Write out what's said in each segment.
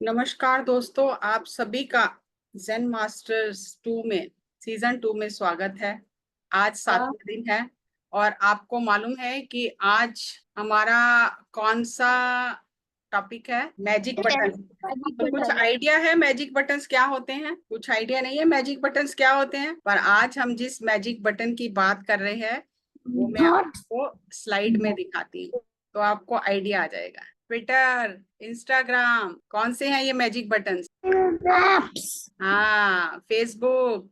नमस्कार दोस्तों, आप सभी का जेन मास्टर्स 2 में सीजन 2 में स्वागत है। आज हाँ, 7वां दिन है और आपको मालूम है कि आज हमारा कौन सा टॉपिक है? Magic button. मैजिक तो कुछ बटन। आइडिया है मैजिक बटन्स क्या होते हैं? कुछ आइडिया नहीं है मैजिक बटन्स क्या होते हैं, पर आज हम जिस मैजिक बटन की बात कर रहे हैं वो मैं थॉट्स। आपको स्लाइड में दिखाती हूँ, तो आपको आइडिया आ जाएगा। ट्विटर, इंस्टाग्राम, कौन से हैं ये मैजिक बटन्स? एप्स। हाँ, फेसबुक,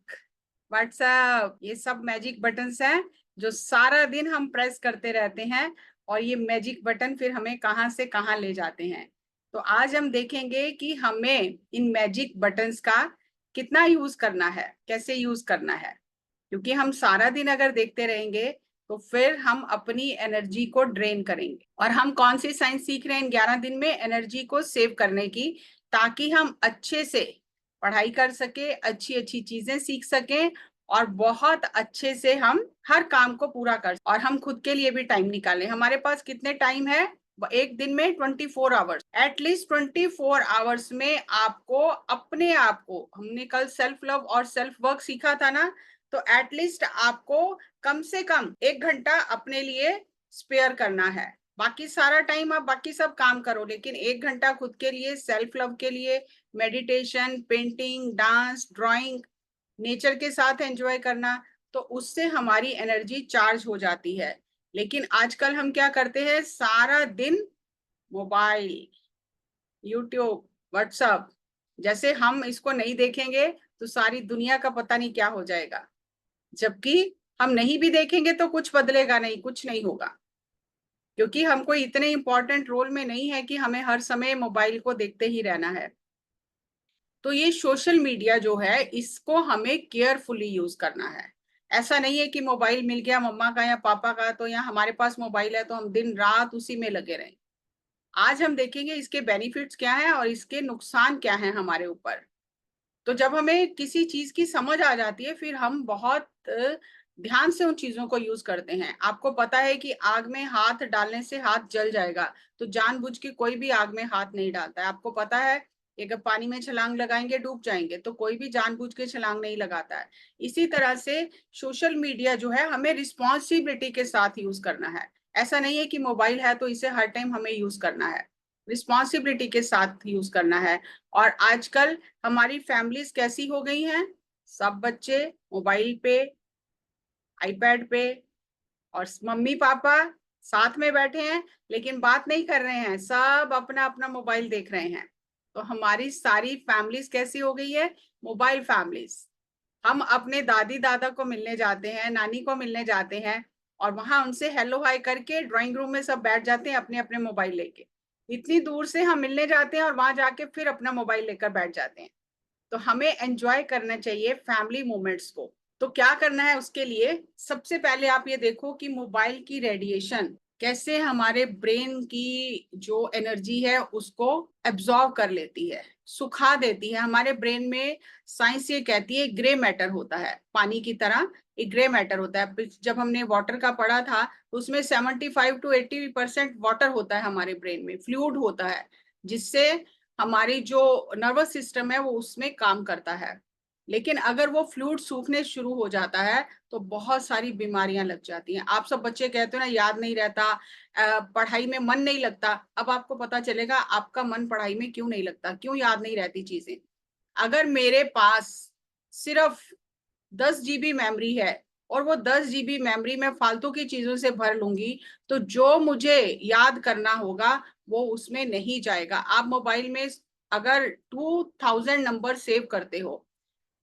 व्हाट्सएप, ये सब मैजिक बटन्स हैं जो सारा दिन हम प्रेस करते रहते हैं और ये मैजिक बटन फिर हमें कहाँ से कहाँ ले जाते हैं। तो आज हम देखेंगे कि हमें इन मैजिक बटन्स का कितना यूज करना है, कैसे यूज करना है, क्योंकि हम सारा दिन अगर देखते रहेंगे तो फिर हम अपनी एनर्जी को ड्रेन करेंगे। और हम कौन सी साइंस सीख रहे हैं इन 11 दिन में? एनर्जी को सेव करने की, ताकि हम अच्छे से पढ़ाई कर सके, अच्छी अच्छी चीजें सीख सकें और बहुत अच्छे से हम हर काम को पूरा कर, और हम खुद के लिए भी टाइम निकालें। हमारे पास कितने टाइम है? एक दिन में 24 आवर्स, एटलीस्ट 24 आवर्स में आपको अपने आप को, हमने कल सेल्फ लव और सेल्फ वर्क सीखा था ना, तो एटलीस्ट आपको कम से कम 1 घंटा अपने लिए स्पेयर करना है। बाकी सारा टाइम आप बाकी सब काम करो, लेकिन 1 घंटा खुद के लिए, सेल्फ लव के लिए, meditation, painting, dance, drawing, nature के साथ एंजॉय करना, तो उससे हमारी एनर्जी चार्ज हो जाती है। लेकिन आजकल हम क्या करते हैं? सारा दिन मोबाइल, यूट्यूब, व्हाट्सएप, जैसे हम इसको नहीं देखेंगे तो सारी दुनिया का पता नहीं क्या हो जाएगा, जबकि हम नहीं भी देखेंगे तो कुछ बदलेगा नहीं, कुछ नहीं होगा, क्योंकि हम कोई इतने इंपॉर्टेंट रोल में नहीं है कि हमें हर समय मोबाइल को देखते ही रहना है। तो ये सोशल मीडिया जो है, इसको हमें केयरफुली यूज करना है। ऐसा नहीं है कि मोबाइल मिल गया मम्मा का या पापा का तो या हमारे पास मोबाइल है तो हम दिन रात उसी में लगे रहें। आज हम देखेंगे इसके बेनिफिट्स क्या हैं और इसके नुकसान क्या हैं हमारे ऊपर। तो जब हमें किसी चीज की समझ आ जाती है, फिर हम बहुत ध्यान से उन चीजों को यूज करते हैं। आपको पता है कि आग में हाथ डालने से हाथ जल जाएगा, तो जानबूझ के कोई भी आग में हाथ नहीं डालता है। आपको पता है कि अगर पानी में छलांग लगाएंगे डूब जाएंगे, तो कोई भी जानबूझ के छलांग नहीं लगाता है। इसी तरह से सोशल मीडिया जो है, हमें रिस्पॉन्सिबिलिटी के साथ यूज करना है। ऐसा नहीं है कि मोबाइल है तो इसे हर टाइम हमें यूज करना है, रिस्पॉन्सिबिलिटी के साथ यूज करना है। और आजकल हमारी फैमिलीज कैसी हो गई हैं? सब बच्चे मोबाइल पे, आईपैड पे, और मम्मी पापा साथ में बैठे हैं लेकिन बात नहीं कर रहे हैं, सब अपना अपना मोबाइल देख रहे हैं। तो हमारी सारी फैमिलीज कैसी हो गई है? Mobile families. हम अपने दादी दादा को मिलने जाते हैं, नानी को मिलने जाते हैं, और वहां उनसे हेलो हाय करके ड्राइंग रूम में सब बैठ जाते हैं अपने अपने मोबाइल लेके। इतनी दूर से हम मिलने जाते हैं और वहां जाके फिर अपना मोबाइल लेकर बैठ जाते हैं। तो हमें एंजॉय करना चाहिए फैमिली मोमेंट्स को। तो क्या करना है उसके लिए? सबसे पहले आप ये देखो कि मोबाइल की रेडिएशन कैसे हमारे ब्रेन की जो एनर्जी है उसको एब्जॉर्व कर लेती है, सुखा देती है हमारे ब्रेन में। साइंस ये कहती है ग्रे मैटर होता है, पानी की तरह एक ग्रे मैटर होता है। जब हमने वाटर का पढ़ा था तो उसमें 75 to 80% वाटर होता है हमारे ब्रेन में, फ्लूइड होता है, जिससे हमारी जो नर्वस सिस्टम है वो उसमें काम करता है। लेकिन अगर वो फ्लूइड सूखने शुरू हो जाता है तो बहुत सारी बीमारियां लग जाती हैं। आप सब बच्चे कहते हो ना याद नहीं रहता, पढ़ाई में मन नहीं लगता। अब आपको पता चलेगा आपका मन पढ़ाई में क्यों नहीं लगता, क्यों याद नहीं रहती चीजें। अगर मेरे पास सिर्फ 10 GB मेमोरी है और वो 10 GB मेमोरी में फालतू की चीजों से भर लूंगी, तो जो मुझे याद करना होगा वो उसमें नहीं जाएगा। आप मोबाइल में अगर 2000 नंबर सेव करते हो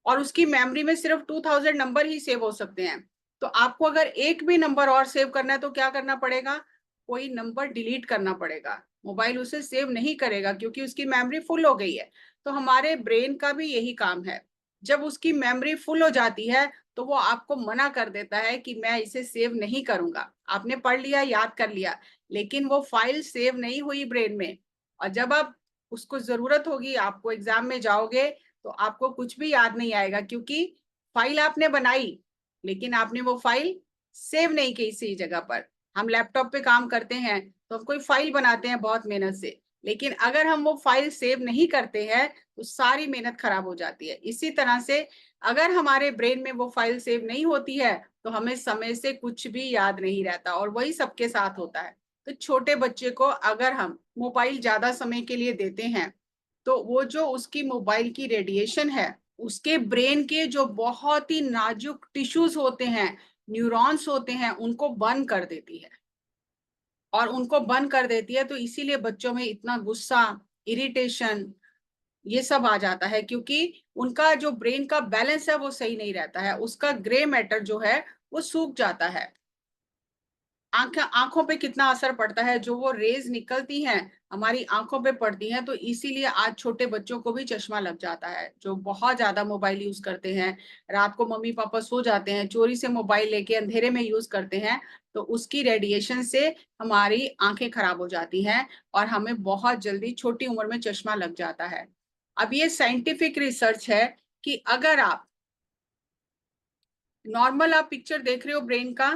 और उसकी मेमोरी में सिर्फ 2000 नंबर ही सेव हो सकते हैं, तो आपको अगर एक भी नंबर और सेव करना है तो क्या करना पड़ेगा? कोई नंबर डिलीट करना पड़ेगा। मोबाइल उसे सेव नहीं करेगा क्योंकि उसकी मेमोरी फुल हो गई है। तो हमारे ब्रेन का भी यही काम है। जब उसकी मेमोरी फुल हो जाती है तो वो आपको मना कर देता है कि मैं इसे सेव नहीं करूंगा। आपने पढ़ लिया, याद कर लिया, लेकिन वो फाइल सेव नहीं हुई ब्रेन में। और जब आप उसको जरूरत होगी, आपको एग्जाम में जाओगे, तो आपको कुछ भी याद नहीं आएगा, क्योंकि फाइल आपने बनाई लेकिन आपने वो फाइल सेव नहीं की सही जगह पर। हम लैपटॉप पे काम करते हैं तो हम कोई फाइल बनाते हैं बहुत मेहनत से, लेकिन अगर हम वो फाइल सेव नहीं करते हैं तो सारी मेहनत खराब हो जाती है। इसी तरह से अगर हमारे ब्रेन में वो फाइल सेव नहीं होती है तो हमें समय से कुछ भी याद नहीं रहता, और वही सबके साथ होता है। तो छोटे बच्चे को अगर हम मोबाइल ज्यादा समय के लिए देते हैं तो वो जो उसकी मोबाइल की रेडिएशन है उसके ब्रेन के जो बहुत ही नाजुक टिश्यूज होते हैं, न्यूरॉन्स होते हैं, उनको बंद कर देती है। और उनको बंद कर देती है तो इसीलिए बच्चों में इतना गुस्सा, इरिटेशन, ये सब आ जाता है, क्योंकि उनका जो ब्रेन का बैलेंस है वो सही नहीं रहता है। उसका ग्रे मैटर जो है वो सूख जाता है। आंखों पे कितना असर पड़ता है, जो वो रेज निकलती हैं हमारी आंखों पे पड़ती हैं। तो इसीलिए आज छोटे बच्चों को भी चश्मा लग जाता है, जो बहुत ज्यादा मोबाइल यूज करते हैं। रात को मम्मी पापा सो जाते हैं, चोरी से मोबाइल लेके अंधेरे में यूज करते हैं, तो उसकी रेडिएशन से हमारी आंखें खराब हो जाती हैं और हमें बहुत जल्दी छोटी उम्र में चश्मा लग जाता है। अब ये साइंटिफिक रिसर्च है कि अगर आप नॉर्मल आप पिक्चर देख रहे हो ब्रेन का,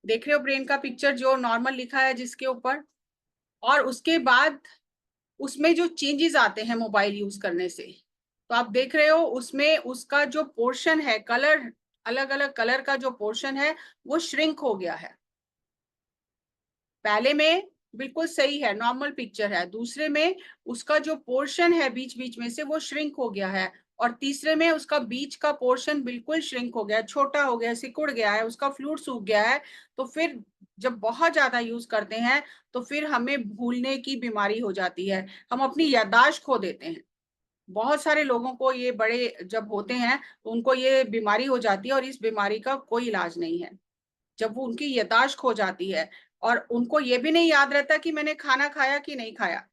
देख रहे हो ब्रेन का पिक्चर जो नॉर्मल लिखा है जिसके ऊपर, और उसके बाद उसमें जो चेंजेस आते हैं मोबाइल यूज करने से, तो आप देख रहे हो उसमें उसका जो पोर्शन है, कलर, अलग अलग कलर का जो पोर्शन है वो श्रिंक हो गया है। पहले में बिल्कुल सही है, नॉर्मल पिक्चर है, दूसरे में उसका जो पोर्शन है बीच बीच में से वो श्रिंक हो गया है, और तीसरे में उसका बीच का पोर्शन बिल्कुल श्रिंक हो गया, छोटा हो गया, सिकुड़ गया है, उसका फ्लूइड सूख गया है। तो फिर जब बहुत ज्यादा यूज करते हैं तो फिर हमें भूलने की बीमारी हो जाती है, हम अपनी याददाश्त खो देते हैं। बहुत सारे लोगों को ये बड़े जब होते हैं तो उनको ये बीमारी हो जाती है, और इस बीमारी का कोई इलाज नहीं है। जब वो उनकी याददाश्त खो जाती है और उनको ये भी नहीं याद रहता कि मैंने खाना खाया कि नहीं खाया,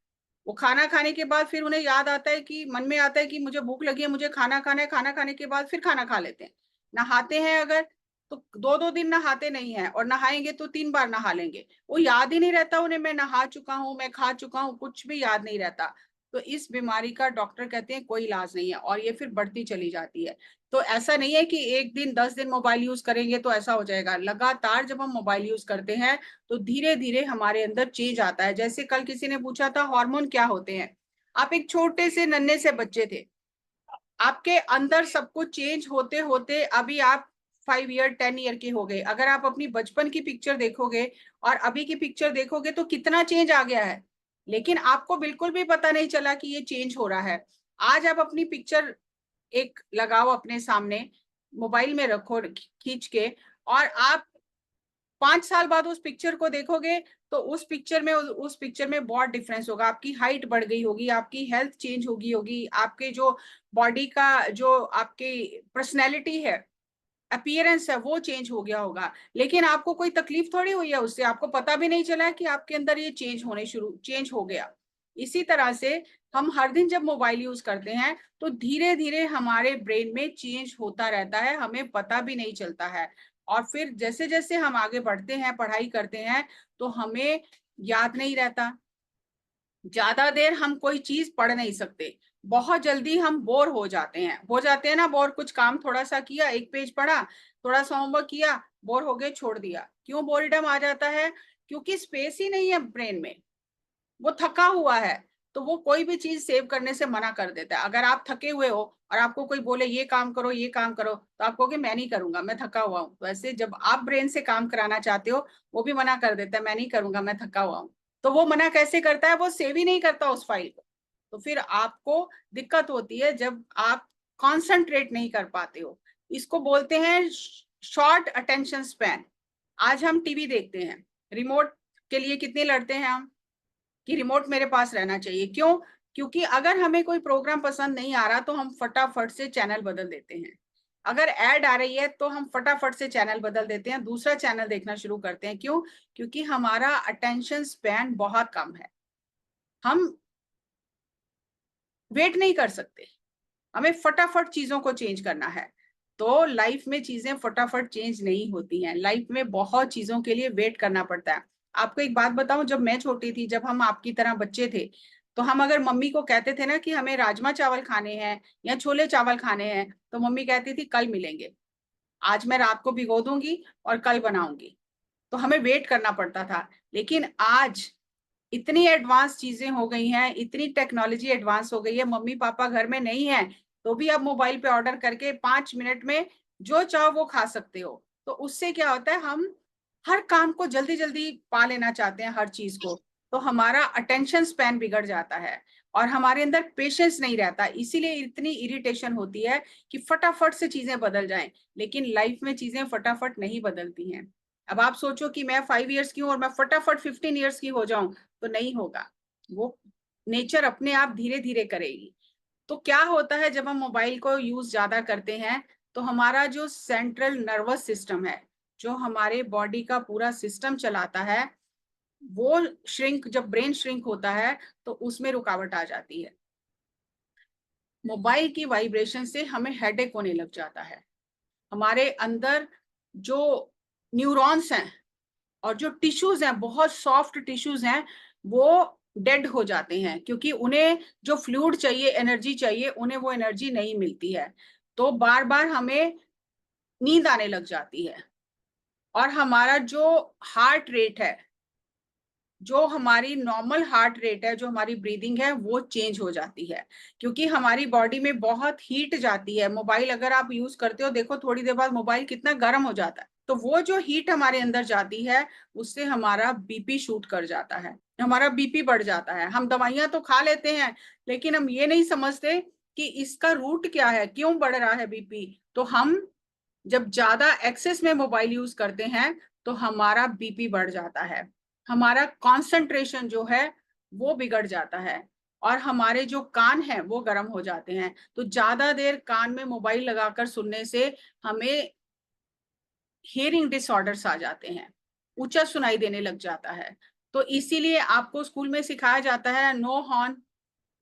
वो खाना खाने के बाद फिर उन्हें याद आता है कि मन में आता है कि मुझे भूख लगी है, मुझे खाना खाना है, खाना खाने के बाद फिर खाना खा लेते हैं। नहाते हैं अगर, तो दो दो दिन नहाते नहीं है, और नहाएंगे तो 3 बार नहा लेंगे। वो याद ही नहीं रहता उन्हें, मैं नहा चुका हूँ, मैं खा चुका हूँ, कुछ भी याद नहीं रहता। तो इस बीमारी का डॉक्टर कहते हैं कोई इलाज नहीं है, और ये फिर बढ़ती चली जाती है। तो ऐसा नहीं है कि एक दिन 10 दिन मोबाइल यूज करेंगे तो ऐसा हो जाएगा। लगातार जब हम मोबाइल यूज करते हैं तो धीरे धीरे हमारे अंदर चेंज आता है। जैसे कल किसी ने पूछा था हार्मोन क्या होते हैं, आप एक छोटे से नन्हे से बच्चे थे, आपके अंदर सब कुछ चेंज होते होते अभी आप 5 ईयर 10 ईयर के हो गए। अगर आप अपनी बचपन की पिक्चर देखोगे और अभी की पिक्चर देखोगे तो कितना चेंज आ गया है, लेकिन आपको बिल्कुल भी पता नहीं चला कि ये चेंज हो रहा है। आज आप अपनी पिक्चर एक लगाओ अपने सामने, मोबाइल में रखो खींच के, और आप 5 साल बाद उस पिक्चर को देखोगे तो उस पिक्चर में बहुत डिफरेंस होगा। आपकी हाइट बढ़ गई होगी, आपकी हेल्थ चेंज होगी होगी, आपके जो बॉडी का जो आपकी पर्सनैलिटी है, अपीयरेंस है, वो चेंज हो गया होगा। लेकिन आपको कोई तकलीफ थोड़ी हुई है उससे, आपको पता भी नहीं चला कि आपके अंदर ये चेंज हो गया। इसी तरह से हम हर दिन जब मोबाइल यूज करते हैं तो धीरे धीरे हमारे ब्रेन में चेंज होता रहता है, हमें पता भी नहीं चलता है। और फिर जैसे जैसे हम आगे बढ़ते हैं, पढ़ाई करते हैं, तो हमें याद नहीं रहता। ज्यादा देर हम कोई चीज पढ़ नहीं सकते, बहुत जल्दी हम बोर हो जाते हैं ना बोर। कुछ काम थोड़ा सा किया, एक पेज पढ़ा, थोड़ा सा होमवर्क किया, बोर हो गए, छोड़ दिया। क्यों बोरिडम आ जाता है? क्योंकि स्पेस ही नहीं है ब्रेन में, वो थका हुआ है। तो वो कोई भी चीज सेव करने से मना कर देता है। अगर आप थके हुए हो और आपको कोई बोले ये काम करो ये काम करो, तो आप कहोगे मैं नहीं करूंगा, मैं थका हुआ हूँ। तो ऐसे जब आप ब्रेन से काम कराना चाहते हो, वो भी मना कर देता है, मैं नहीं करूंगा, मैं थका हुआ हूँ। तो वो मना कैसे करता है? वो सेव ही नहीं करता उस फाइल को। तो फिर आपको दिक्कत होती है जब आप कॉन्सेंट्रेट नहीं कर पाते हो। इसको बोलते हैं शॉर्ट अटेंशन स्पैन। आज हम टीवी देखते हैं, रिमोट के लिए कितने लड़ते हैं हम कि रिमोट मेरे पास रहना चाहिए। क्यों? क्योंकि अगर हमें कोई प्रोग्राम पसंद नहीं आ रहा तो हम फटाफट से चैनल बदल देते हैं। अगर ऐड आ रही है तो हम फटाफट से चैनल बदल देते हैं, दूसरा चैनल देखना शुरू करते हैं। क्यों? क्योंकि हमारा अटेंशन स्पैन बहुत कम है, हम वेट नहीं कर सकते, हमें फटाफट चीजों को चेंज करना है। तो लाइफ में चीजें फटाफट चेंज नहीं होती हैं, लाइफ में बहुत चीजों के लिए वेट करना पड़ता है। आपको एक बात बताऊं, जब मैं छोटी थी, जब हम आपकी तरह बच्चे थे, तो हम अगर मम्मी को कहते थे ना कि हमें राजमा चावल खाने हैं या छोले चावल खाने हैं, तो मम्मी कहती थी कल मिलेंगे, आज मैं रात को भिगो दूंगी और कल बनाऊंगी। तो हमें वेट करना पड़ता था। लेकिन आज इतनी एडवांस चीजें हो गई हैं, इतनी टेक्नोलॉजी एडवांस हो गई है, मम्मी पापा घर में नहीं है तो भी आप मोबाइल पे ऑर्डर करके 5 मिनट में जो चाहो वो खा सकते हो। तो उससे क्या होता है, हम हर काम को जल्दी जल्दी पा लेना चाहते हैं, हर चीज को। तो हमारा अटेंशन स्पैन बिगड़ जाता है और हमारे अंदर पेशेंस नहीं रहता, इसीलिए इतनी इरिटेशन होती है कि फटाफट से चीजें बदल जाएं। लेकिन लाइफ में चीजें फटाफट नहीं बदलती हैं। अब आप सोचो कि मैं 5 इयर्स की हूँ और मैं फटाफट 15 इयर्स की हो जाऊं, तो नहीं होगा। वो नेचर अपने आप धीरे धीरे करेगी। तो क्या होता है जब हम मोबाइल को यूज ज्यादा करते हैं, तो हमारा जो सेंट्रल नर्वस सिस्टम है, जो हमारे बॉडी का पूरा सिस्टम चलाता है, वो श्रिंक, जब ब्रेन श्रिंक होता है तो उसमें रुकावट आ जाती है। मोबाइल की वाइब्रेशन से हमें हेडेक होने लग जाता है। हमारे अंदर जो न्यूरॉन्स हैं और जो टिश्यूज हैं, बहुत सॉफ्ट टिश्यूज हैं, वो डेड हो जाते हैं, क्योंकि उन्हें जो फ्लूइड चाहिए, एनर्जी चाहिए, उन्हें वो एनर्जी नहीं मिलती है। तो बार बार हमें नींद आने लग जाती है। और हमारा जो हार्ट रेट है, जो हमारी नॉर्मल हार्ट रेट है, जो हमारी ब्रीदिंग है, वो चेंज हो जाती है, क्योंकि हमारी बॉडी में बहुत हीट जाती है। मोबाइल अगर आप यूज करते हो, देखो थोड़ी देर बाद मोबाइल कितना गर्म हो जाता है। तो वो जो हीट हमारे अंदर जाती है, उससे हमारा बीपी शूट कर जाता है, हमारा बीपी बढ़ जाता है। हम दवाइयां तो खा लेते हैं, लेकिन हम ये नहीं समझते कि इसका रूट क्या है, क्यों बढ़ रहा है बीपी। तो हम जब ज्यादा एक्सेस में मोबाइल यूज करते हैं, तो हमारा बीपी बढ़ जाता है, हमारा कंसंट्रेशन जो है वो बिगड़ जाता है, और हमारे जो कान हैं वो गर्म हो जाते हैं। तो ज्यादा देर कान में मोबाइल लगाकर सुनने से हमें हियरिंग डिसऑर्डर्स आ जाते हैं, ऊंचा सुनाई देने लग जाता है। तो इसीलिए आपको स्कूल में सिखाया जाता है नो हॉर्न।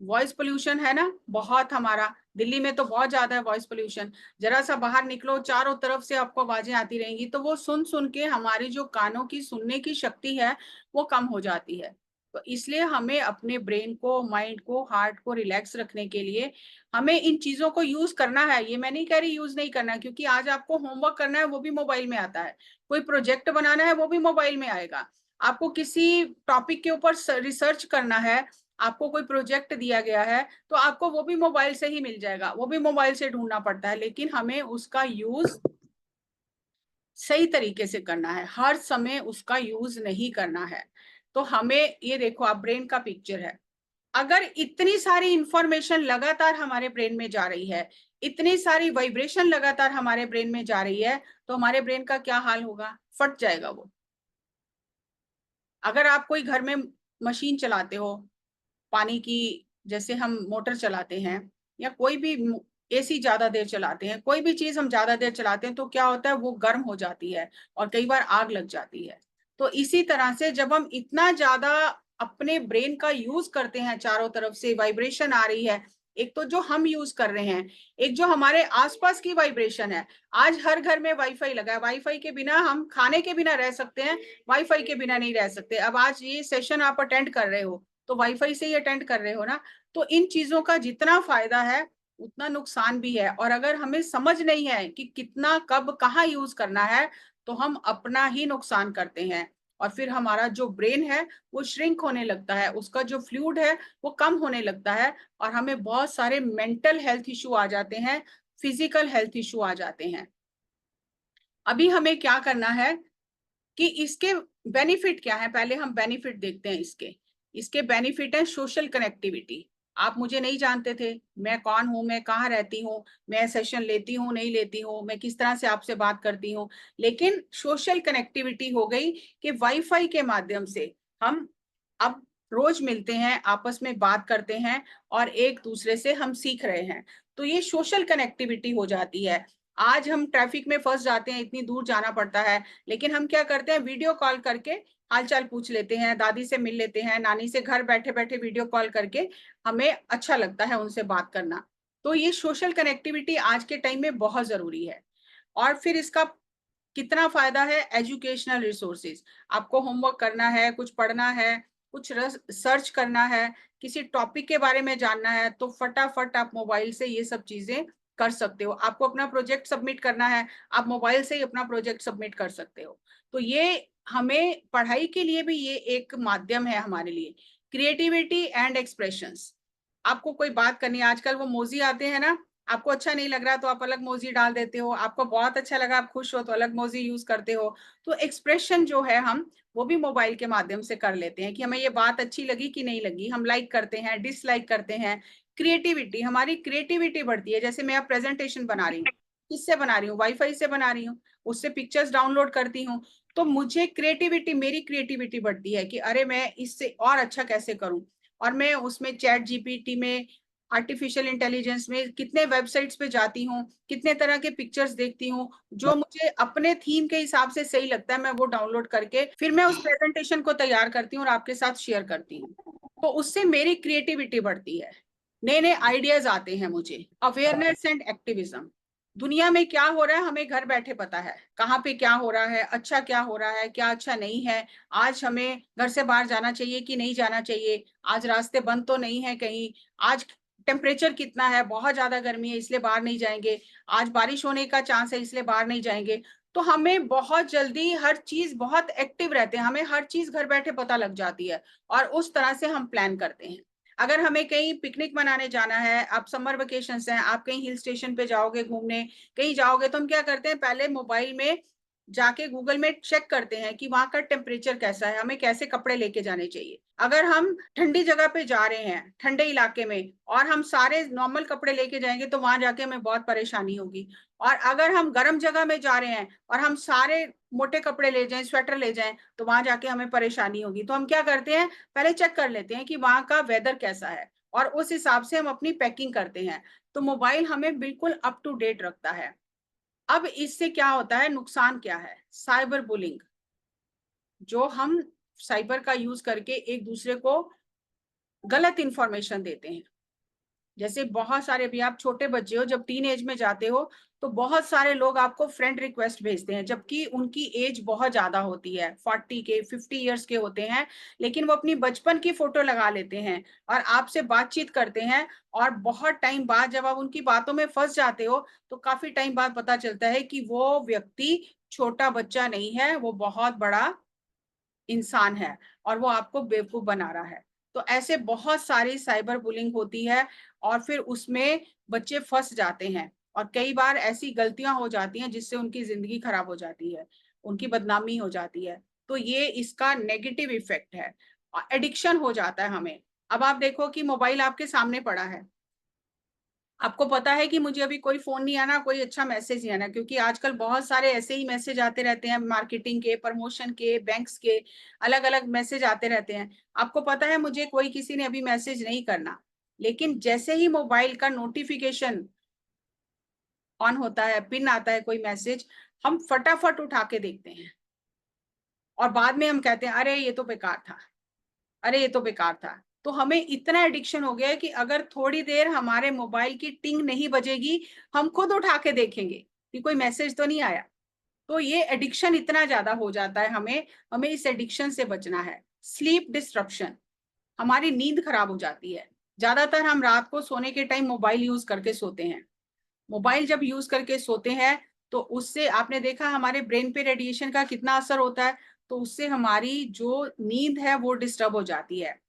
वॉइस पोल्यूशन है ना बहुत, हमारा दिल्ली में तो बहुत ज्यादा है वॉइस पोल्यूशन। जरा सा बाहर निकलो, चारों तरफ से आपको आवाजें आती रहेंगी, तो वो सुन सुन के हमारी जो कानों की सुनने की शक्ति है वो कम हो जाती है। तो इसलिए हमें अपने ब्रेन को, माइंड को, हार्ट को रिलैक्स रखने के लिए हमें इन चीजों को यूज करना है। ये मैं नहीं कह रही यूज नहीं करना, क्योंकि आज आपको होमवर्क करना है वो भी मोबाइल में आता है, कोई प्रोजेक्ट बनाना है वो भी मोबाइल में आएगा, आपको किसी टॉपिक के ऊपर रिसर्च करना है, आपको कोई प्रोजेक्ट दिया गया है, तो आपको वो भी मोबाइल से ही मिल जाएगा, वो भी मोबाइल से ढूंढना पड़ता है। लेकिन हमें उसका यूज सही तरीके से करना है, हर समय उसका यूज नहीं करना है। तो हमें ये देखो, आप ब्रेन का पिक्चर है, अगर इतनी सारी इंफॉर्मेशन लगातार हमारे ब्रेन में जा रही है, इतनी सारी वाइब्रेशन लगातार हमारे ब्रेन में जा रही है, तो हमारे ब्रेन का क्या हाल होगा, फट जाएगा वो। अगर आप कोई घर में मशीन चलाते हो, पानी की, जैसे हम मोटर चलाते हैं, या कोई भी एसी ज्यादा देर चलाते हैं, कोई भी चीज हम ज्यादा देर चलाते हैं, तो क्या होता है, वो गर्म हो जाती है और कई बार आग लग जाती है। तो इसी तरह से जब हम इतना ज्यादा अपने ब्रेन का यूज करते हैं, चारों तरफ से वाइब्रेशन आ रही है, एक तो जो हम यूज कर रहे हैं, एक जो हमारे आसपास की वाइब्रेशन है। आज हर घर में वाईफाई लगा है, वाईफाई के बिना हम खाने के बिना रह सकते हैं, वाईफाई के बिना नहीं रह सकते। अब आज ये सेशन आप अटेंड कर रहे हो तो वाईफाई से ही अटेंड कर रहे हो ना। तो इन चीजों का जितना फायदा है उतना नुकसान भी है, और अगर हमें समझ नहीं है कि कितना कब कहाँ यूज करना है, तो हम अपना ही नुकसान करते हैं। और फिर हमारा जो ब्रेन है वो श्रिंक होने लगता है, उसका जो फ्लूइड है वो कम होने लगता है, और हमें बहुत सारे मेंटल हेल्थ इशू आ जाते हैं, फिजिकल हेल्थ इशू आ जाते हैं। अभी हमें क्या करना है कि इसके बेनिफिट क्या है, पहले हम बेनिफिट देखते हैं इसके। इसके बेनिफिट है सोशल कनेक्टिविटी। आप मुझे नहीं जानते थे, मैं कौन हूं, मैं कहाँ रहती हूँ, मैं सेशन लेती हूँ नहीं लेती हूँ, मैं किस तरह से आपसे बात करती हूँ, लेकिन सोशल कनेक्टिविटी हो गई कि वाईफाई के माध्यम से हम अब रोज मिलते हैं, आपस में बात करते हैं, और एक दूसरे से हम सीख रहे हैं। तो ये सोशल कनेक्टिविटी हो जाती है। आज हम ट्रैफिक में फंस जाते हैं, इतनी दूर जाना पड़ता है, लेकिन हम क्या करते हैं, वीडियो कॉल करके हालचाल पूछ लेते हैं, दादी से मिल लेते हैं, नानी से घर बैठे बैठे वीडियो कॉल करके हमें अच्छा लगता है उनसे बात करना। तो ये सोशल कनेक्टिविटी आज के टाइम में बहुत जरूरी है। और फिर इसका कितना फायदा है, एजुकेशनल रिसोर्सेज। आपको होमवर्क करना है, कुछ पढ़ना है, कुछ सर्च करना है, किसी टॉपिक के बारे में जानना है, तो फटाफट आप मोबाइल से ये सब चीजें कर सकते हो। आपको अपना प्रोजेक्ट सबमिट करना है, आप मोबाइल से ही अपना प्रोजेक्ट सबमिट कर सकते हो। तो ये हमें पढ़ाई के लिए भी ये एक माध्यम है हमारे लिए, क्रिएटिविटी एंड एक्सप्रेशंस। आपको कोई बात करनी है, आजकल वो मोजी आते हैं ना, आपको अच्छा नहीं लग रहा तो आप अलग मोजी डाल देते हो, आपको बहुत अच्छा लगा, आप खुश हो तो अलग मोजी यूज करते हो। तो एक्सप्रेशन जो है हम वो भी मोबाइल के माध्यम से कर लेते हैं कि हमें ये बात अच्छी लगी कि नहीं लगी, हम लाइक करते हैं, डिसलाइक करते हैं। क्रिएटिविटी, हमारी क्रिएटिविटी बढ़ती है। जैसे मैं अब प्रेजेंटेशन बना रही हूँ, किससे बना रही हूँ? वाईफाई से बना रही हूँ, उससे पिक्चर्स डाउनलोड करती हूँ। तो मुझे क्रिएटिविटी, मेरी क्रिएटिविटी बढ़ती है कि अरे मैं इससे और अच्छा कैसे करूं। और मैं उसमें चैट जीपीटी में, आर्टिफिशियल इंटेलिजेंस में कितने वेबसाइट्स पे जाती हूँ, कितने तरह के पिक्चर्स देखती हूँ, जो मुझे अपने थीम के हिसाब से सही लगता है, मैं वो डाउनलोड करके फिर मैं उस प्रेजेंटेशन को तैयार करती हूँ और आपके साथ शेयर करती हूँ। तो उससे मेरी क्रिएटिविटी बढ़ती है, नए नए आइडियाज आते हैं मुझे। अवेयरनेस एंड एक्टिविज्म, दुनिया में क्या हो रहा है हमें घर बैठे पता है, कहाँ पे क्या हो रहा है, अच्छा क्या हो रहा है, क्या अच्छा नहीं है। आज हमें घर से बाहर जाना चाहिए कि नहीं जाना चाहिए, आज रास्ते बंद तो नहीं है कहीं, आज टेम्परेचर कितना है, बहुत ज्यादा गर्मी है इसलिए बाहर नहीं जाएंगे, आज बारिश होने का चांस है इसलिए बाहर नहीं जाएंगे। तो हमें बहुत जल्दी हर चीज, बहुत एक्टिव रहते हैं, हमें हर चीज घर बैठे पता लग जाती है और उस तरह से हम प्लान करते हैं। अगर हमें कहीं पिकनिक मनाने जाना है, आप समर वेकेशन हैं, आप कहीं हिल स्टेशन पे जाओगे घूमने, कहीं जाओगे, तो हम क्या करते हैं, पहले मोबाइल में जाके गूगल में चेक करते हैं कि वहां का टेम्परेचर कैसा है, हमें कैसे कपड़े लेके जाने चाहिए। अगर हम ठंडी जगह पे जा रहे हैं, ठंडे इलाके में, और हम सारे नॉर्मल कपड़े लेके जाएंगे तो वहां जाके हमें बहुत परेशानी होगी। और अगर हम गर्म जगह में जा रहे हैं और हम सारे मोटे कपड़े ले जाएं, स्वेटर ले जाएं, तो वहां जाके हमें परेशानी होगी। तो हम क्या करते हैं, पहले चेक कर लेते हैं कि वहां का वेदर कैसा है और उस हिसाब से हम अपनी पैकिंग करते हैं। तो मोबाइल हमें बिल्कुल अप टू डेट रखता है। अब इससे क्या होता है, नुकसान क्या है? साइबर बुलिंग, जो हम साइबर का यूज करके एक दूसरे को गलत इंफॉर्मेशन देते हैं। जैसे बहुत सारे, अभी आप छोटे बच्चे हो, जब टीन एज में जाते हो तो बहुत सारे लोग आपको फ्रेंड रिक्वेस्ट भेजते हैं, जबकि उनकी एज बहुत ज्यादा होती है, 40 के 50 ईयर्स के होते हैं, लेकिन वो अपनी बचपन की फोटो लगा लेते हैं और आपसे बातचीत करते हैं। और बहुत टाइम बाद जब आप उनकी बातों में फंस जाते हो तो काफी टाइम बाद पता चलता है कि वो व्यक्ति छोटा बच्चा नहीं है, वो बहुत बड़ा इंसान है और वो आपको बेवकूफ बना रहा है। तो ऐसे बहुत सारी साइबर बुलिंग होती है और फिर उसमें बच्चे फंस जाते हैं और कई बार ऐसी गलतियां हो जाती हैं जिससे उनकी जिंदगी खराब हो जाती है, उनकी बदनामी हो जाती है। तो ये इसका नेगेटिव इफेक्ट है, एडिक्शन हो जाता है हमें। अब आप देखो कि मोबाइल आपके सामने पड़ा है, आपको पता है कि मुझे अभी कोई फोन नहीं आना, कोई अच्छा मैसेज नहीं आना, क्योंकि आजकल बहुत सारे ऐसे ही मैसेज आते रहते हैं, मार्केटिंग के, प्रमोशन के, बैंक्स के, अलग अलग मैसेज आते रहते हैं। आपको पता है मुझे कोई किसी ने अभी मैसेज नहीं करना, लेकिन जैसे ही मोबाइल का नोटिफिकेशन ऑन होता है, पिन आता है कोई मैसेज, हम फटाफट उठा के देखते हैं और बाद में हम कहते हैं अरे ये तो बेकार था, अरे ये तो बेकार था। तो हमें इतना एडिक्शन हो गया है कि अगर थोड़ी देर हमारे मोबाइल की टिंग नहीं बजेगी, हम खुद उठा के देखेंगे कि कोई मैसेज तो नहीं आया। तो ये एडिक्शन इतना ज्यादा हो जाता है, हमें हमें इस एडिक्शन से बचना है। स्लीप डिस्ट्रप्शन, हमारी नींद खराब हो जाती है। ज्यादातर हम रात को सोने के टाइम मोबाइल यूज करके सोते हैं। मोबाइल जब यूज करके सोते हैं तो उससे आपने देखा हमारे ब्रेन पे रेडिएशन का कितना असर होता है। तो उससे हमारी जो नींद है वो डिस्टर्ब हो जाती है।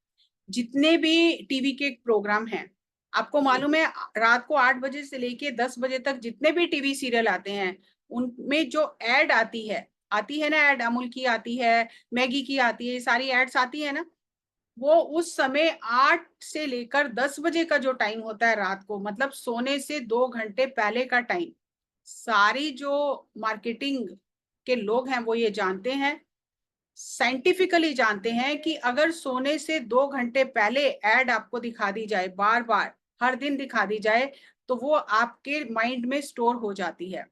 जितने भी टीवी के प्रोग्राम हैं, आपको मालूम है, रात को 8 बजे से लेके 10 बजे तक जितने भी टीवी सीरियल आते हैं, उनमें जो एड आती है ना, एड अमूल की आती है, मैगी की आती है, सारी एड्स आती है ना, वो उस समय 8 से लेकर 10 बजे का जो टाइम होता है रात को, मतलब सोने से 2 घंटे पहले का टाइम, सारी जो मार्केटिंग के लोग हैं वो ये जानते हैं, साइंटिफिकली जानते हैं कि अगर सोने से 2 घंटे पहले एड आपको दिखा दी जाए, बार बार हर दिन दिखा दी जाए, तो वो आपके माइंड में स्टोर हो जाती है।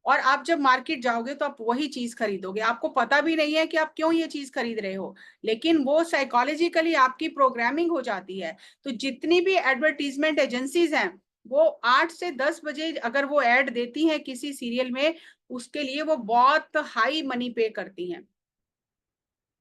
और आप जब मार्केट जाओगे तो आप वही चीज खरीदोगे, आपको पता भी नहीं है कि आप क्यों ये चीज खरीद रहे हो, लेकिन वो साइकोलॉजिकली आपकी प्रोग्रामिंग हो जाती है। तो जितनी भी एडवर्टीजमेंट एजेंसीज हैं, वो 8 से 10 बजे अगर वो एड देती हैं किसी सीरियल में, उसके लिए वो बहुत हाई मनी पे करती हैं।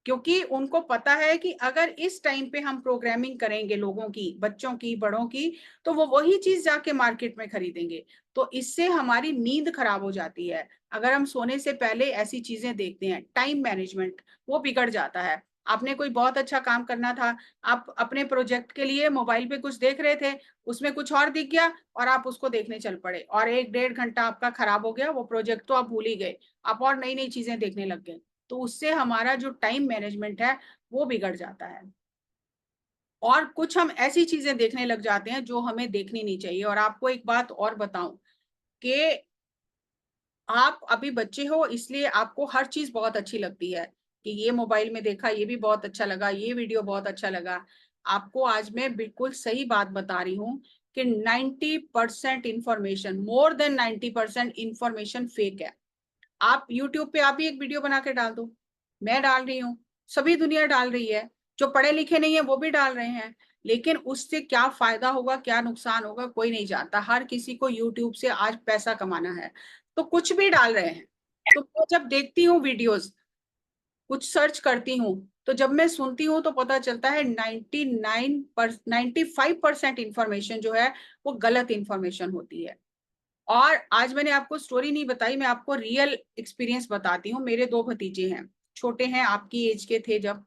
क्योंकि उनको पता है कि अगर इस टाइम पे हम प्रोग्रामिंग करेंगे लोगों की, बच्चों की, बड़ों की, तो वो वही चीज जाके मार्केट में खरीदेंगे। तो इससे हमारी नींद खराब हो जाती है। अगर हम सोने से पहले ऐसी चीजें देखते हैं, टाइम मैनेजमेंट वो बिगड़ जाता है। आपने कोई बहुत अच्छा काम करना था, आप अपने प्रोजेक्ट के लिए मोबाइल पे कुछ देख रहे थे, उसमें कुछ और दिख गया और आप उसको देखने चल पड़े, और 1 डेढ़ घंटा आपका खराब हो गया, वो प्रोजेक्ट तो आप भूल ही गए, आप और नई नई चीजें देखने लग गए। तो उससे हमारा जो टाइम मैनेजमेंट है वो बिगड़ जाता है। और कुछ हम ऐसी चीजें देखने लग जाते हैं जो हमें देखनी नहीं चाहिए। और आपको एक बात और बताऊं कि आप अभी बच्चे हो, इसलिए आपको हर चीज बहुत अच्छी लगती है कि ये मोबाइल में देखा, ये भी बहुत अच्छा लगा, ये वीडियो बहुत अच्छा लगा। आपको आज मैं बिल्कुल सही बात बता रही हूँ कि 90% information, more than 90% information fake है। आप यूट्यूब पे आप ही एक वीडियो बना के डाल दो, मैं डाल रही हूँ, सभी दुनिया डाल रही है, जो पढ़े लिखे नहीं है वो भी डाल रहे हैं, लेकिन उससे क्या फायदा होगा, क्या नुकसान होगा, कोई नहीं जानता। हर किसी को यूट्यूब से आज पैसा कमाना है, तो कुछ भी डाल रहे हैं। तो मैं जब देखती हूँ वीडियोस, कुछ सर्च करती हूँ, तो जब मैं सुनती हूँ तो पता चलता है 95% इंफॉर्मेशन जो है वो गलत इंफॉर्मेशन होती है। और आज मैंने आपको स्टोरी नहीं बताई, मैं आपको रियल एक्सपीरियंस बताती हूँ। मेरे 2 भतीजे हैं, छोटे हैं, आपकी एज के थे जब,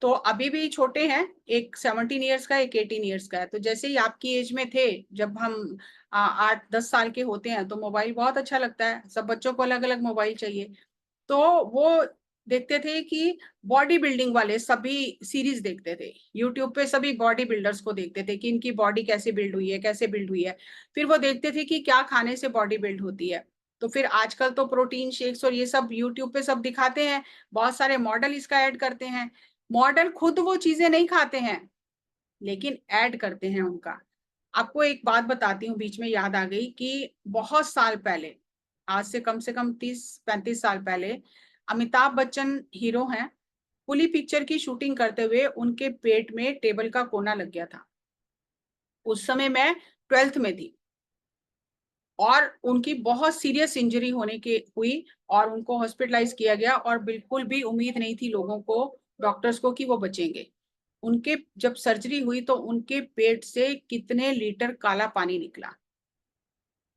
तो अभी भी छोटे हैं। एक 17 ईयर्स का, एक 18 ईयर्स का है। तो जैसे ही आपकी एज में थे, जब हम 8-10 साल के होते हैं, तो मोबाइल बहुत अच्छा लगता है, सब बच्चों को अलग अलग मोबाइल चाहिए। तो वो देखते थे कि बॉडी बिल्डिंग वाले सभी सीरीज देखते थे यूट्यूब पे, सभी बॉडी बिल्डर्स को देखते थे कि इनकी बॉडी कैसे बिल्ड हुई है, कैसे बिल्ड हुई है। फिर वो देखते थे कि क्या खाने से बॉडी बिल्ड होती है। तो फिर आजकल तो प्रोटीन शेक्स और ये सब यूट्यूब पे सब दिखाते हैं, बहुत सारे मॉडल इसका ऐड करते हैं। मॉडल खुद वो चीजें नहीं खाते हैं, लेकिन ऐड करते हैं उनका। आपको एक बात बताती हूँ, बीच में याद आ गई कि बहुत साल पहले, आज से कम 30-35 साल पहले, अमिताभ बच्चन हीरो हैं, कुली पिक्चर की शूटिंग करते हुए उनके पेट में टेबल का कोना लग गया था। उस समय मैं 12th में थी, और उनकी बहुत सीरियस इंजरी होने के हुई, और उनको हॉस्पिटलाइज किया गया, और बिल्कुल भी उम्मीद नहीं थी लोगों को, डॉक्टर्स को, कि वो बचेंगे। उनके जब सर्जरी हुई तो उनके पेट से कितने लीटर काला पानी निकला।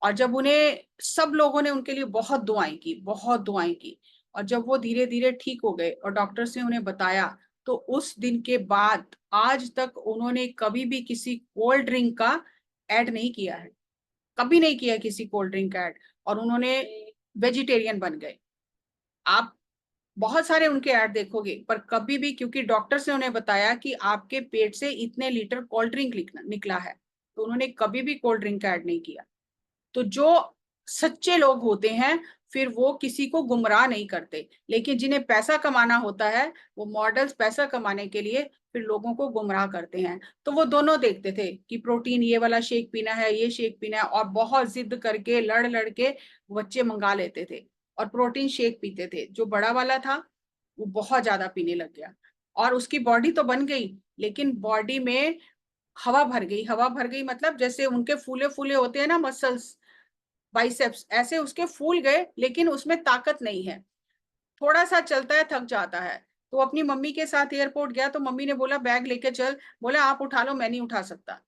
और जब उन्हें, सब लोगों ने उनके लिए बहुत दुआएं की, बहुत दुआएं की। और जब वो धीरे धीरे ठीक हो गए और डॉक्टर्स ने उन्हें बताया, तो उस दिन के बाद आज तक उन्होंने कभी भी किसी कोल्ड ड्रिंक का ऐड नहीं किया है, कभी नहीं किया किसी कोल्ड ड्रिंक का ऐड। और उन्होंने वेजिटेरियन बन गए। आप बहुत सारे उनके ऐड देखोगे, पर कभी भी, क्योंकि डॉक्टर्स ने उन्हें बताया कि आपके पेट से इतने लीटर कोल्ड ड्रिंक निकला है, तो उन्होंने कभी भी कोल्ड ड्रिंक का ऐड नहीं किया। तो जो सच्चे लोग होते हैं, फिर वो किसी को गुमराह नहीं करते। लेकिन जिन्हें पैसा कमाना होता है, वो मॉडल्स पैसा कमाने के लिए फिर लोगों को गुमराह करते हैं। तो वो दोनों देखते थे कि प्रोटीन ये वाला शेक पीना है, ये शेक पीना है, और बहुत जिद करके लड़ लड़ के बच्चे मंगा लेते थे और प्रोटीन शेक पीते थे। जो बड़ा वाला था वो बहुत ज्यादा पीने लग गया, और उसकी बॉडी तो बन गई, लेकिन बॉडी में हवा भर गई। हवा भर गई मतलब जैसे उनके फूले फूले होते हैं ना मसल्स, बाइसेप्स, ऐसे उसके फूल गए, लेकिन उसमें ताकत नहीं है। थोड़ा सा चलता है, थक जाता है। तो अपनी मम्मी के साथ एयरपोर्ट गया, तो मम्मी ने बोला बैग लेके चल, बोला आप उठा लो, मैं नहीं उठा सकता।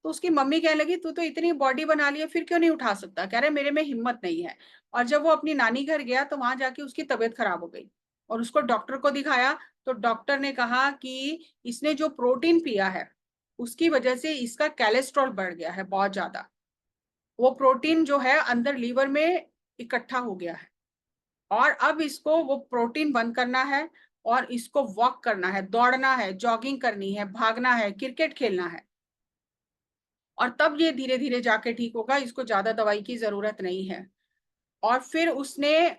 तो उसकी मम्मी कहने लगी तू तो इतनी बॉडी बना ली है, फिर क्यों नहीं उठा सकता? कह रहे मेरे में हिम्मत नहीं है। और जब वो अपनी नानी घर गया, तो वहां जाके उसकी तबीयत खराब हो गई, और उसको डॉक्टर को दिखाया। तो डॉक्टर ने कहा कि इसने जो प्रोटीन पिया है, उसकी वजह से इसका कोलेस्ट्रॉल बढ़ गया है बहुत ज्यादा। वो प्रोटीन जो है अंदर लीवर में इकट्ठा हो गया है, और अब इसको वो प्रोटीन बंद करना है, और इसको वॉक करना है, दौड़ना है, जॉगिंग करनी है, भागना है, क्रिकेट खेलना है, और तब ये धीरे धीरे जाके ठीक होगा, इसको ज्यादा दवाई की जरूरत नहीं है। और फिर उसने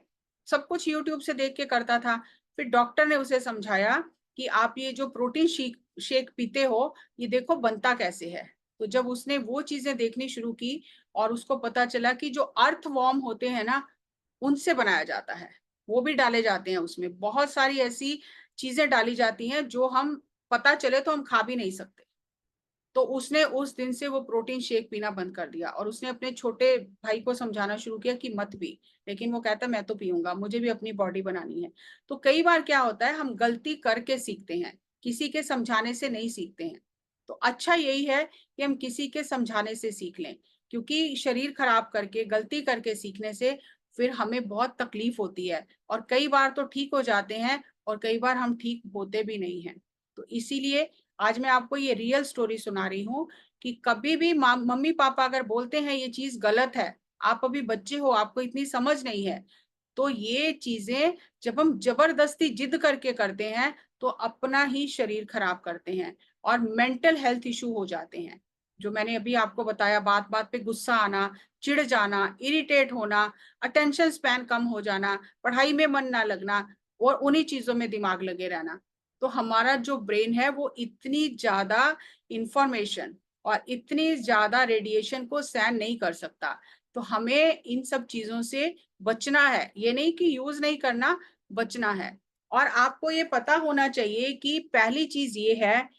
सब कुछ यूट्यूब से देख के करता था। फिर डॉक्टर ने उसे समझाया कि आप ये जो प्रोटीन शेक शेक पीते हो, ये देखो बनता कैसे है। तो जब उसने वो चीजें देखनी शुरू की, और उसको पता चला कि जो अर्थ वॉर्म होते हैं ना, उनसे बनाया जाता है, वो भी डाले जाते हैं उसमें। बहुत सारी ऐसी चीजें डाली जाती हैं जो हम, पता चले तो हम खा भी नहीं सकते। तो उसने उस दिन से वो प्रोटीन शेक पीना बंद कर दिया और उसने अपने छोटे भाई को समझाना शुरू किया कि मत पी, लेकिन वो कहता मैं तो पीऊंगा, मुझे भी अपनी बॉडी बनानी है। तो कई बार क्या होता है, हम गलती करके सीखते हैं, किसी के समझाने से नहीं सीखते हैं। तो अच्छा यही है कि हम किसी के समझाने से सीख लें, क्योंकि शरीर खराब करके गलती करके सीखने से फिर हमें बहुत तकलीफ होती है, और कई बार तो ठीक हो जाते हैं और कई बार हम ठीक होते भी नहीं हैं। तो इसीलिए आज मैं आपको ये रियल स्टोरी सुना रही हूँ कि कभी भी मम्मी पापा अगर बोलते हैं ये चीज गलत है, आप अभी बच्चे हो, आपको इतनी समझ नहीं है, तो ये चीजें जब हम जबरदस्ती जिद करके करते हैं तो अपना ही शरीर खराब करते हैं और मेंटल हेल्थ इशू हो जाते हैं। जो मैंने अभी आपको बताया, बात बात पे गुस्सा आना, चिढ़ जाना, इरिटेट होना, अटेंशन स्पैन कम हो जाना, पढ़ाई में मन ना लगना और उन्हीं चीजों में दिमाग लगे रहना। तो हमारा जो ब्रेन है वो इतनी ज्यादा इंफॉर्मेशन और इतनी ज्यादा रेडिएशन को सहन नहीं कर सकता। तो हमें इन सब चीजों से बचना है, ये नहीं कि यूज नहीं करना, बचना है। और आपको ये पता होना चाहिए कि पहली चीज ये है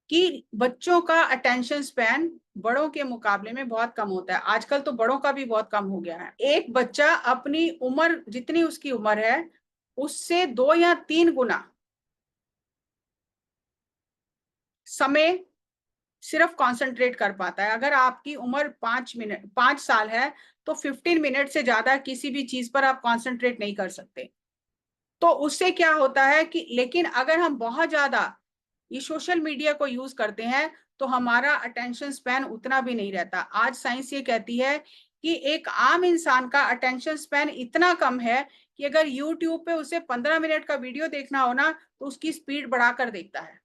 कि बच्चों का अटेंशन स्पैन बड़ों के मुकाबले में बहुत कम होता है। आजकल तो बड़ों का भी बहुत कम हो गया है। एक बच्चा अपनी उम्र जितनी उसकी उम्र है उससे 2 या 3 गुना समय सिर्फ कंसंट्रेट कर पाता है। अगर आपकी उम्र 5 मिनट 5 साल है तो 15 मिनट से ज्यादा किसी भी चीज पर आप कंसंट्रेट नहीं कर सकते। तो उससे क्या होता है कि, लेकिन अगर हम बहुत ज्यादा ये सोशल मीडिया को यूज करते हैं तो हमारा अटेंशन स्पैन उतना भी नहीं रहता। आज साइंस ये कहती है कि एक आम इंसान का अटेंशन स्पैन इतना कम है कि अगर यूट्यूब पे उसे 15 मिनट का वीडियो देखना हो ना तो उसकी स्पीड बढ़ाकर देखता है।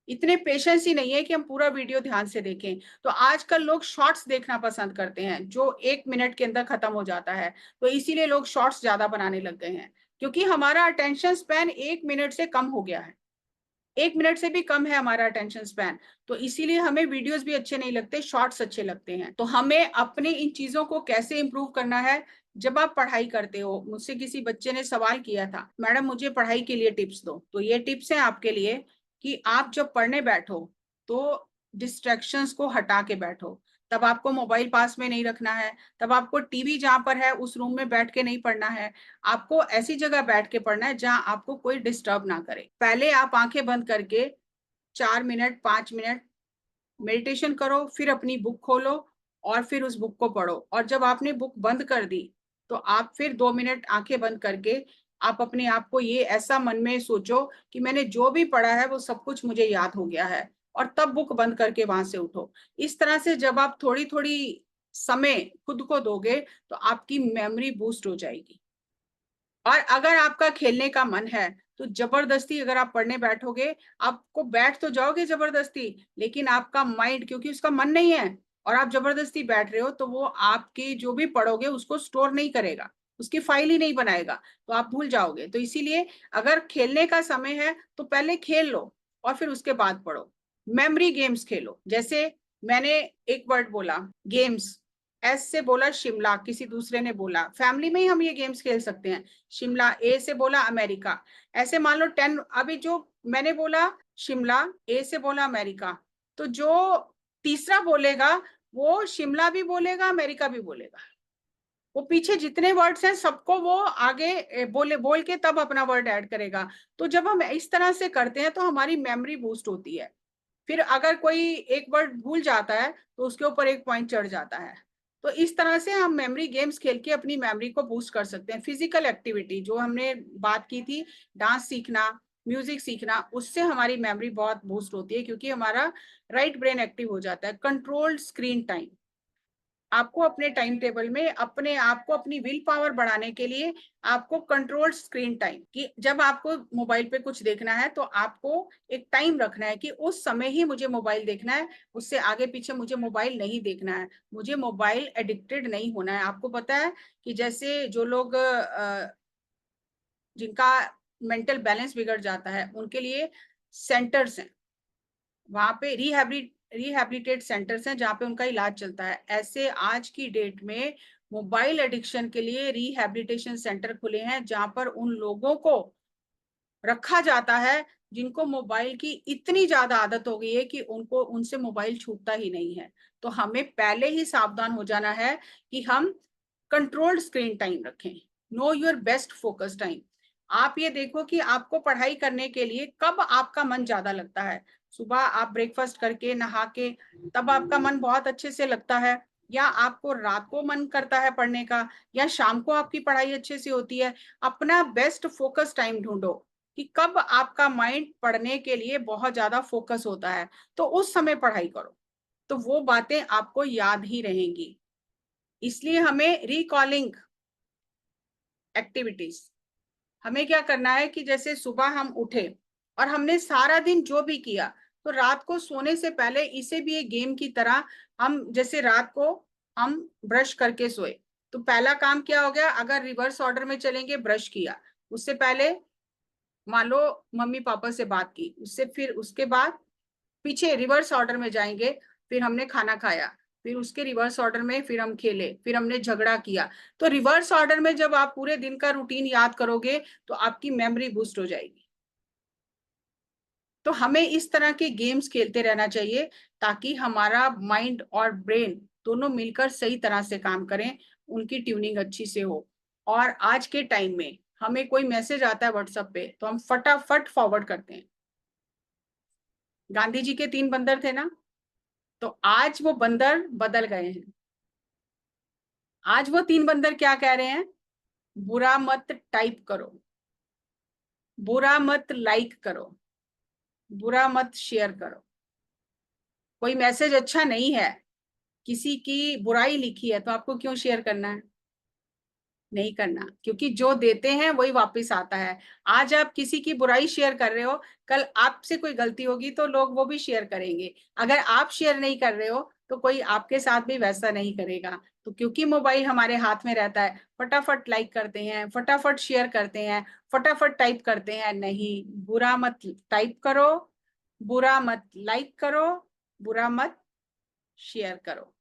इतने पेशेंस ही नहीं है कि हम पूरा वीडियो ध्यान से देखें। तो आजकल लोग शॉर्ट्स देखना पसंद करते हैं जो 1 मिनट के अंदर खत्म हो जाता है। तो इसीलिए लोग शॉर्ट्स ज्यादा बनाने लग गए हैं, क्योंकि हमारा अटेंशन स्पैन 1 मिनट से कम हो गया है। 1 मिनट से भी कम है हमारा अटेंशन स्पैन। तो इसीलिए हमें वीडियोस भी अच्छे नहीं लगते, शॉर्ट्स अच्छे लगते हैं। तो हमें अपने इन चीजों को कैसे इंप्रूव करना है? जब आप पढ़ाई करते हो, मुझसे किसी बच्चे ने सवाल किया था, मैडम मुझे पढ़ाई के लिए टिप्स दो। तो ये टिप्स हैं आपके लिए कि आप जब पढ़ने बैठो तो डिस्ट्रैक्शंस को हटा के बैठो। तब आपको मोबाइल पास में नहीं रखना है, तब आपको टीवी जहां पर है उस रूम में बैठ के नहीं पढ़ना है। आपको ऐसी जगह बैठ के पढ़ना है जहां आपको कोई डिस्टर्ब ना करे। पहले आप आंखें बंद करके 4 मिनट 5 मिनट मेडिटेशन करो, फिर अपनी बुक खोलो और फिर उस बुक को पढ़ो। और जब आपने बुक बंद कर दी तो आप फिर 2 मिनट आंखें बंद करके आप अपने आप को ये ऐसा मन में सोचो कि मैंने जो भी पढ़ा है वो सब कुछ मुझे याद हो गया है, और तब बुक बंद करके वहां से उठो। इस तरह से जब आप थोड़ी थोड़ी समय खुद को दोगे तो आपकी मेमोरी बूस्ट हो जाएगी। और अगर आपका खेलने का मन है तो जबरदस्ती अगर आप पढ़ने बैठोगे, आपको बैठ तो जाओगे जबरदस्ती, लेकिन आपका माइंड, क्योंकि उसका मन नहीं है और आप जबरदस्ती बैठ रहे हो, तो वो आपके जो भी पढ़ोगे उसको स्टोर नहीं करेगा, उसकी फाइल ही नहीं बनाएगा, तो आप भूल जाओगे। तो इसीलिए अगर खेलने का समय है तो पहले खेल लो और फिर उसके बाद पढ़ो। मेमोरी गेम्स खेलो। जैसे मैंने एक वर्ड बोला गेम्स, एस से बोला शिमला, किसी दूसरे ने बोला, फैमिली में ही हम ये गेम्स खेल सकते हैं। शिमला, ए से बोला अमेरिका। ऐसे मान लो 10, अभी जो मैंने बोला शिमला, ए से बोला अमेरिका, तो जो तीसरा बोलेगा वो शिमला भी बोलेगा अमेरिका भी बोलेगा। वो पीछे जितने वर्ड्स हैं सबको वो आगे बोल के तब अपना वर्ड ऐड करेगा। तो जब हम इस तरह से करते हैं तो हमारी मेमोरी बूस्ट होती है। फिर अगर कोई एक वर्ड भूल जाता है तो उसके ऊपर 1 पॉइंट चढ़ जाता है। तो इस तरह से हम मेमोरी गेम्स खेल के अपनी मेमोरी को बूस्ट कर सकते हैं। फिजिकल एक्टिविटी जो हमने बात की थी, डांस सीखना, म्यूजिक सीखना, उससे हमारी मेमोरी बहुत बूस्ट होती है, क्योंकि हमारा राइट ब्रेन एक्टिव हो जाता है। कंट्रोल्ड स्क्रीन टाइम, आपको अपने टाइम टेबल में अपने आप को, अपनी विल पावर बढ़ाने के लिए आपको कंट्रोल स्क्रीन टाइम, कि जब आपको मोबाइल पे कुछ देखना है तो आपको एक टाइम रखना है कि उस समय ही मुझे मोबाइल देखना है, उससे आगे पीछे मुझे मोबाइल नहीं देखना है, मुझे मोबाइल एडिक्टेड नहीं होना है। आपको पता है कि जैसे जो लोग जिनका मेंटल बैलेंस बिगड़ जाता है उनके लिए सेंटर्स हैं, वहां पे रिहैबिलिटेट सेंटर्स हैं जहाँ पे उनका इलाज चलता है। ऐसे आज की डेट में मोबाइल एडिक्शन के लिए रिहैबिलिटेशन सेंटर खुले हैं जहाँ पर उन लोगों को रखा जाता है जिनको मोबाइल की इतनी ज्यादा आदत हो गई है कि उनको उनसे मोबाइल छूटता ही नहीं है। तो हमें पहले ही सावधान हो जाना है कि हम कंट्रोल्ड स्क्रीन टाइम रखें। Know your best focus time. आप ये देखो कि आपको पढ़ाई करने के लिए कब आपका मन ज्यादा लगता है। सुबह आप ब्रेकफास्ट करके नहा के तब आपका मन बहुत अच्छे से लगता है, या आपको रात को मन करता है पढ़ने का, या शाम को आपकी पढ़ाई अच्छे से होती है। अपना बेस्ट फोकस टाइम ढूंढो कि कब आपका माइंड पढ़ने के लिए बहुत ज्यादा फोकस होता है, तो उस समय पढ़ाई करो, तो वो बातें आपको याद ही रहेंगी। इसलिए हमें रिकॉलिंग एक्टिविटीज, हमें क्या करना है कि जैसे सुबह हम उठे और हमने सारा दिन जो भी किया, तो रात को सोने से पहले इसे भी एक गेम की तरह, हम जैसे रात को हम ब्रश करके सोए, तो पहला काम क्या हो गया, अगर रिवर्स ऑर्डर में चलेंगे, ब्रश किया, उससे पहले मान लो मम्मी पापा से बात की, उससे फिर उसके बाद पीछे रिवर्स ऑर्डर में जाएंगे, फिर हमने खाना खाया, फिर उसके रिवर्स ऑर्डर में फिर हम खेले, फिर हमने झगड़ा किया। तो रिवर्स ऑर्डर में जब आप पूरे दिन का रूटीन याद करोगे तो आपकी मेमोरी बूस्ट हो जाएगी। तो हमें इस तरह के गेम्स खेलते रहना चाहिए ताकि हमारा माइंड और ब्रेन दोनों मिलकर सही तरह से काम करें, उनकी ट्यूनिंग अच्छी से हो। और आज के टाइम में हमें कोई मैसेज आता है व्हाट्सएप पे तो हम फटाफट फॉरवर्ड करते हैं। गांधी जी के 3 बंदर थे ना, तो आज वो बंदर बदल गए हैं। आज वो 3 बंदर क्या कह रहे हैं, बुरा मत टाइप करो, बुरा मत लाइक करो, बुरा मत शेयर करो। कोई मैसेज अच्छा नहीं है, किसी की बुराई लिखी है, तो आपको क्यों शेयर करना है, नहीं करना, क्योंकि जो देते हैं वही वापस आता है। आज आप किसी की बुराई शेयर कर रहे हो, कल आपसे कोई गलती होगी तो लोग वो भी शेयर करेंगे। अगर आप शेयर नहीं कर रहे हो तो कोई आपके साथ भी वैसा नहीं करेगा। तो क्योंकि मोबाइल हमारे हाथ में रहता है, फटाफट लाइक करते हैं, फटाफट शेयर करते हैं, फटाफट टाइप करते हैं। नहीं, बुरा मत टाइप करो, बुरा मत लाइक करो, बुरा मत शेयर करो।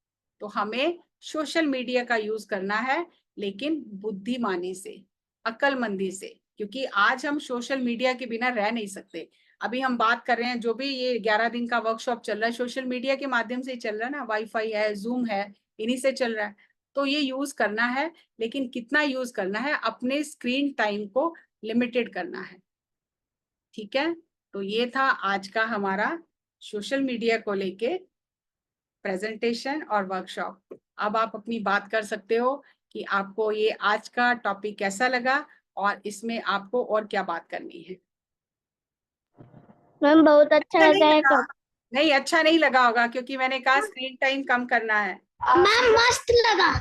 तो हमें सोशल मीडिया का यूज करना है, लेकिन बुद्धिमानी से, अक्लमंदी से, क्योंकि आज हम सोशल मीडिया के बिना रह नहीं सकते। अभी हम बात कर रहे हैं, जो भी ये 11 दिन का वर्कशॉप चल रहा है, सोशल मीडिया के माध्यम से चल रहा है ना, वाईफाई है, जूम है, इन्हीं से चल रहा है। तो ये यूज करना है, लेकिन कितना यूज करना है, अपने स्क्रीन टाइम को लिमिटेड करना है। ठीक है, तो ये था आज का हमारा सोशल मीडिया को लेके प्रेजेंटेशन और वर्कशॉप। अब आप अपनी बात कर सकते हो कि आपको ये आज का टॉपिक कैसा लगा और इसमें आपको और क्या बात करनी है। मैम बहुत अच्छा अच्छा नहीं लगा है लगा? नहीं, अच्छा नहीं लगा होगा क्योंकि मैंने कहा स्क्रीन टाइम कम करना है। मैम मस्त लगा।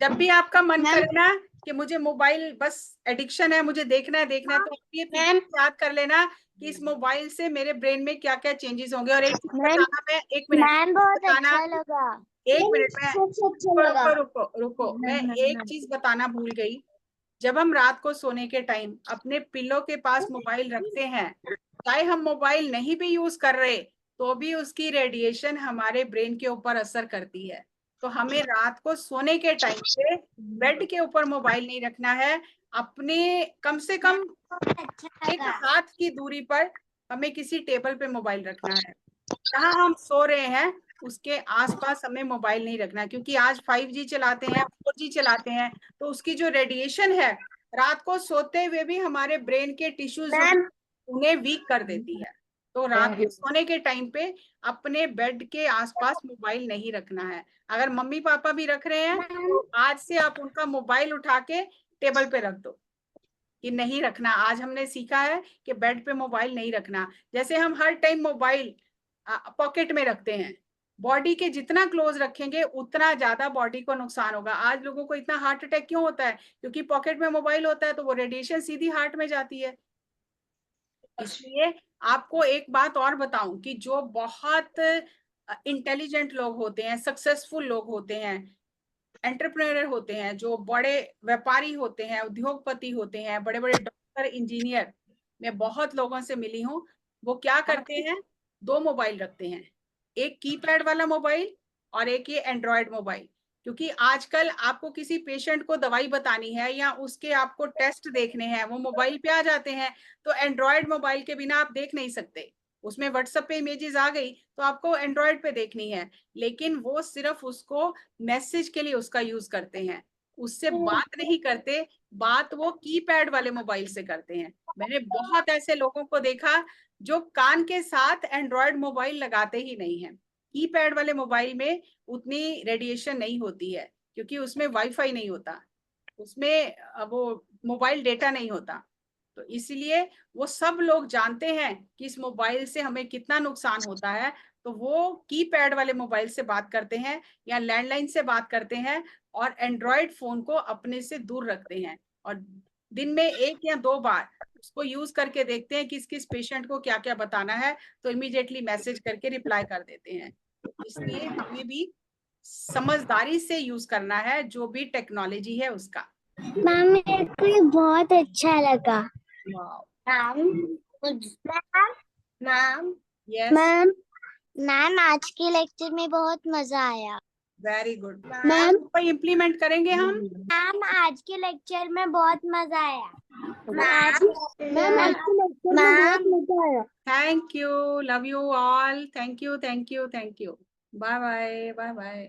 जब भी आपका मन मैम करे ना कि मुझे मोबाइल बस एडिक्शन है, मुझे देखना है देखना है, तो आप ये मैम पिक्चर याद कर लेना कि इस मोबाइल से मेरे ब्रेन में क्या क्या चेंजेस होंगे। और एक चीज मैम बताना, मैं 1 मिनट मैम बहुत बताना, अच्छा लगा। 1 मिनट में, सबसे अच्छा लगा। रुको रुको रुको रुको, मैं एक चीज बताना भूल गई। जब हम रात को सोने के टाइम अपने पिल्लो के पास मोबाइल रखते हैं, चाहे हम मोबाइल नहीं भी यूज कर रहे, तो भी उसकी रेडिएशन हमारे ब्रेन के ऊपर असर करती है। तो हमें रात को सोने के टाइम पे बेड के ऊपर मोबाइल नहीं रखना है। अपने कम से कम अच्छा 1 हाथ की दूरी पर हमें किसी टेबल पे मोबाइल रखना है। जहाँ हम सो रहे हैं उसके आसपास हमें मोबाइल नहीं रखना, क्योंकि आज 5G चलाते हैं, 4G चलाते हैं, तो उसकी जो रेडिएशन है रात को सोते हुए भी हमारे ब्रेन के टिश्यूज जो मैम उन्हें वीक कर देती है। तो रात को सोने के टाइम पे अपने बेड के आसपास मोबाइल नहीं रखना है। अगर मम्मी पापा भी रख रहे हैं तो आज से आप उनका मोबाइल उठा के टेबल पे रख दो कि नहीं रखना। आज हमने सीखा है कि बेड पे मोबाइल नहीं रखना। जैसे हम हर टाइम मोबाइल पॉकेट में रखते हैं, बॉडी के जितना क्लोज रखेंगे उतना ज्यादा बॉडी को नुकसान होगा। आज लोगों को इतना हार्ट अटैक क्यों होता है, क्योंकि पॉकेट में मोबाइल होता है तो वो रेडिएशन सीधी हार्ट में जाती है। इसलिए आपको एक बात और बताऊं कि जो बहुत इंटेलिजेंट लोग होते हैं, सक्सेसफुल लोग होते हैं, एंटरप्रेन्योर होते हैं, जो बड़े व्यापारी होते हैं, उद्योगपति होते हैं, बड़े बड़े डॉक्टर, इंजीनियर, मैं बहुत लोगों से मिली हूँ, वो क्या करते हैं, 2 मोबाइल रखते हैं, एक कीपैड वाला मोबाइल और एक ये एंड्रॉयड मोबाइल। क्योंकि आजकल आपको किसी पेशेंट को दवाई बतानी है या उसके आपको टेस्ट देखने हैं, वो मोबाइल पे आ जाते हैं। तो एंड्रॉयड मोबाइल के बिना आप देख नहीं सकते। उसमें व्हाट्सएप पे इमेजेस आ गई तो आपको एंड्रॉयड पे देखनी है, लेकिन वो सिर्फ उसको मैसेज के लिए उसका यूज करते हैं, उससे बात नहीं करते। बात वो कीपैड वाले मोबाइल से करते हैं। मैंने बहुत ऐसे लोगों को देखा जो कान के साथ एंड्रॉयड मोबाइल लगाते ही नहीं है। कीपैड वाले मोबाइल में उतनी रेडिएशन नहीं होती है, क्योंकि उसमें वाईफाई नहीं होता, उसमें वो मोबाइल डेटा नहीं होता। तो इसलिए वो सब लोग जानते हैं कि इस मोबाइल से हमें कितना नुकसान होता है, तो वो कीपैड वाले मोबाइल से बात करते हैं या लैंडलाइन से बात करते हैं, और एंड्रॉयड फोन को अपने से दूर रखते हैं, और दिन में 1 या 2 बार उसको यूज करके देखते हैं कि किस किस पेशेंट को क्या क्या बताना है, तो इमीडिएटली मैसेज करके रिप्लाई कर देते हैं। तो इसलिए हमें भी समझदारी से यूज करना है जो भी टेक्नोलॉजी है उसका। मैम मेरे को ये बहुत अच्छा लगा। Wow. Ma'am ma'am yes. Ma'am ma'am आज के लेक्चर में बहुत मजा आया। Very good. मैम तो इम्प्लीमेंट करेंगे हम। मैम आज के लेक्चर में बहुत मजा आया। मैम आज के लेक्चर में बहुत मजा आया। Thank you, love you all, thank you, thank you, thank you. Bye bye, bye bye.